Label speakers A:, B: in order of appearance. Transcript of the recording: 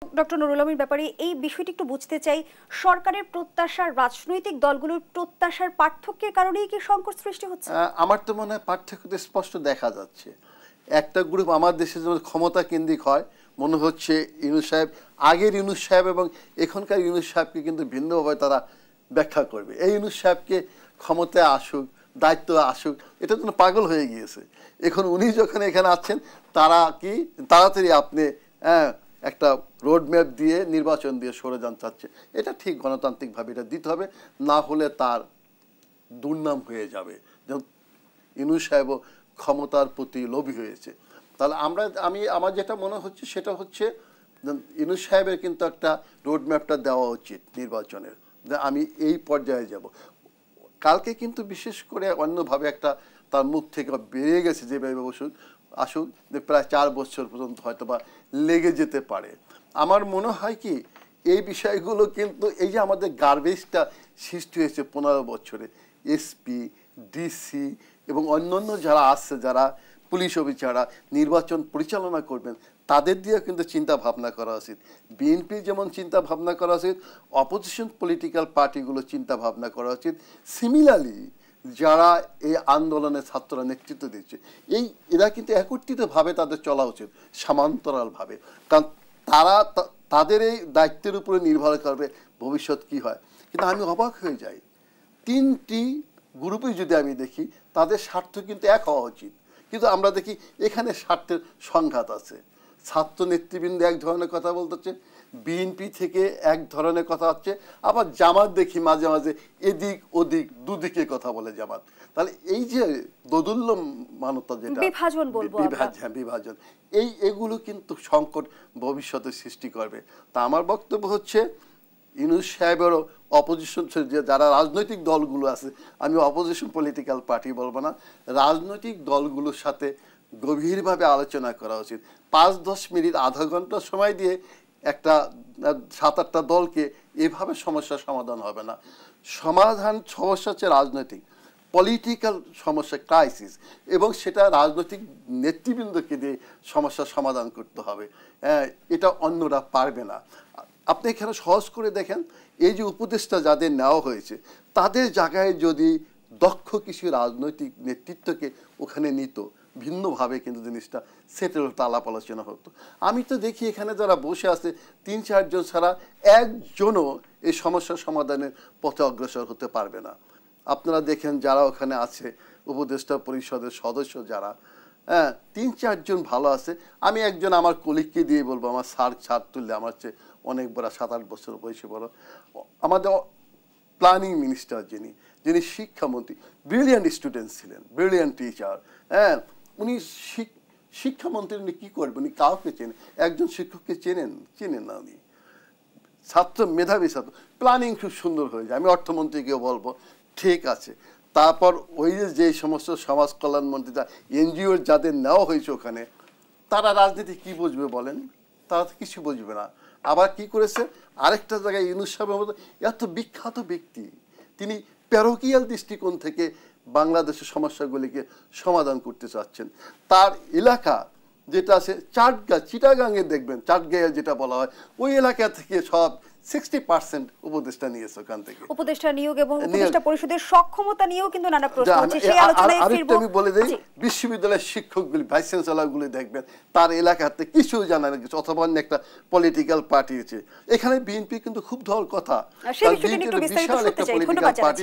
A: Doctor Nurul আমির ব্যাপারে এই বিষয়টি একটু বুঝতে চাই, সরকারের প্রত্যাশার রাজনৈতিক দলগুলোর প্রত্যাশার পার্থক্যের কারণেই কি সংকট সৃষ্টি হচ্ছে?
B: আমার তো মনে হয় পার্থক্যটা স্পষ্ট দেখা যাচ্ছে। একটা গ্রুপ আমার দেশে যেমন ক্ষমতা কেন্দ্রিক হয়, মনে হচ্ছে ইউনূস সাহেব, আগের ইউনূস সাহেব এবং এখনকার ইউনূস সাহেবকে কিন্তু ভিন্নভাবে তারা ব্যাখ্যা করবে। এই ইউনূস সাহেবকে ক্ষমতায় আসুক, দায়িত্ব আসুক, এটা তো পাগল হয়ে গিয়েছে। এখন উনি যখন এখানে আছেন, তারা কি তাড়াতাড়ি আপনি একটা রোড ম্যাপ দিয়ে নির্বাচন দিয়ে সরে যান চাচ্ছে। এটা ঠিক গণতান্ত্রিকভাবে এটা দিতে হবে, না হলে তার দুর্নাম হয়ে যাবে। যেমন ইউনূস সাহেবও ক্ষমতার প্রতি লোভী হয়েছে। তাহলে আমার যেটা মনে হচ্ছে সেটা হচ্ছে ইউনূস সাহেবের কিন্তু একটা রোড ম্যাপটা দেওয়া উচিত নির্বাচনের, যে আমি এই পর্যায়ে যাব। কালকে কিন্তু বিশেষ করে অন্যভাবে একটা তার মুখ থেকে বেরিয়ে গেছে যেভাবে আসুক যে প্রায় 4 বছর পর্যন্ত হয়তো বা লেগে যেতে পারে। আমার মনে হয় কি এই বিষয়গুলো কিন্তু এই যে আমাদের গার্বেজটা সৃষ্টি হয়েছে 15 বছরে, এসপি, ডিসি এবং অন্যান্য যারা আসছে, যারা পুলিশ অফিসাররা নির্বাচন পরিচালনা করবেন, তাদের দিয়ে কিন্তু চিন্তা ভাবনা করা উচিত। বিএনপি যেমন চিন্তা ভাবনা করা উচিত, অপোজিশন পলিটিক্যাল পার্টিগুলো চিন্তা ভাবনা করা উচিত। সিমিলারলি যারা এই আন্দোলনে ছাত্ররা নেতৃত্ব দিচ্ছে, এরা কিন্তু একত্রিতভাবে তাদের চলা উচিত, সমান্তরালভাবে। কারণ তারা তাদের এই দায়িত্বের উপরে নির্ভর করবে ভবিষ্যৎ কি হয়। কিন্তু আমি অবাক হয়ে যাই, 3টি গ্রুপে যদি আমি দেখি তাদের স্বার্থ কিন্তু এক হওয়া উচিত, কিন্তু আমরা দেখি এখানে স্বার্থের সংঘাত আছে। ছাত্র নেতৃবৃন্দ এক ধরনের কথা বলতেছে, বিএনপি থেকে এক ধরনের কথা হচ্ছে, আবার জামাত দেখি মাঝে মাঝে এদিক ওদিক দুদিকে কথা বলে জামাত। তাহলে এই যে দোদুল্যমানতা, যেটা বিভাজন, এগুলো কিন্তু সংকট ভবিষ্যতে সৃষ্টি করবে। তা আমার বক্তব্য হচ্ছে ইউনূস সাহেবেরও অপোজিশন, যারা রাজনৈতিক দলগুলো আছে, আমি অপোজিশন পলিটিক্যাল পার্টি বলবো না, রাজনৈতিক দলগুলোর সাথে গভীরভাবে আলোচনা করা উচিত। 5-10 মিনিট, আধা ঘন্টা সময় দিয়ে একটা 7-8টা দলকে এভাবে সমস্যার সমাধান হবে না। সমস্যা হচ্ছে রাজনৈতিক, পলিটিক্যাল সমস্যা, ক্রাইসিস, এবং সেটা রাজনৈতিক নেতৃবৃন্দকে দিয়ে সমস্যার সমাধান করতে হবে। এটা অন্যরা পারবে না। আপনি এখানে সহজ করে দেখেন, এই যে উপদেষ্টা যাদের নেওয়া হয়েছে, তাদের জায়গায় যদি দক্ষ কিছু রাজনৈতিক নেতৃত্বকে ওখানে নিত, ভিন্নভাবে কিন্তু জিনিসটা সেটেল হতো, আলাপ আলোচনা হতো। আমি তো দেখি এখানে যারা বসে আছে 3-4 জন ছাড়া একজনও এই সমস্যার সমাধানের পথে অগ্রসর হতে পারবে না। আপনারা দেখেন যারা ওখানে আছে, উপদেষ্টা পরিষদের সদস্য যারা, 3-4 জন ভালো আছে। আমি একজন আমার কলিগকে দিয়ে বলবো, আমার স্যার তুললে আমার চেয়ে অনেক বড়, 7-8 বছর বয়সে বড়, আমাদের প্ল্যানিং মিনিস্টার যিনি শিক্ষামন্ত্রী, ব্রিলিয়ান্ট স্টুডেন্ট ছিলেন, ব্রিলিয়ান্ট টিচার। উনি শিক্ষামন্ত্রী, উনি কী করবেন? উনি কাউকে চেনেন? একজন শিক্ষককে চেনেন না উনি। মেধাবী ছাত্র, প্ল্যানিং খুব সুন্দর হয়ে যায়। আমি অর্থমন্ত্রীকেও বলবো ঠিক আছে। তারপর ওই যে সমস্ত সমাজ কল্যাণ মন্ত্রী, এনজিওর যাদের নেওয়া হয়েছে ওখানে, তারা রাজনীতি কি বুঝবে বলেন? তারা তো কিছু বুঝবে না। আবার কি করেছে, আরেকটা জায়গায় ইউনূস সাহেবের মতো এত বিখ্যাত ব্যক্তি, তিনি প্যারোকিয়াল দৃষ্টিকোণ থেকে বাংলাদেশের সমস্যাগুলিকে সমাধান করতে চাচ্ছেন। তার এলাকা যেটা আছে চিটাগাঙে দেখবেন, চাটগাঁয়ে যেটা বলা হয়, ওই এলাকা থেকে সব 60% উপদেষ্টা নিয়েছে ওখান থেকে।
A: উপদেষ্টা নিয়োগ এবং উপদেষ্টা পরিষদের সক্ষমতা নিয়েও কিন্তু নানা প্রশ্ন আছে, সেই আলোচনায় ফিরবো।
B: আমি বলে দেই, বিশ্ববিদ্যালয়ের শিক্ষকগুলি, ভাইস চ্যান্সেলরগুলি দেখবেন তার এলাকাতে কিছু জানে না, কিছু, অথবা একটা পলিটিক্যাল পার্টি আছে। এখানে বিএনপি কিন্তু খুব ধর কথা, বিশাল একটা পলিটিক্যাল পার্টি।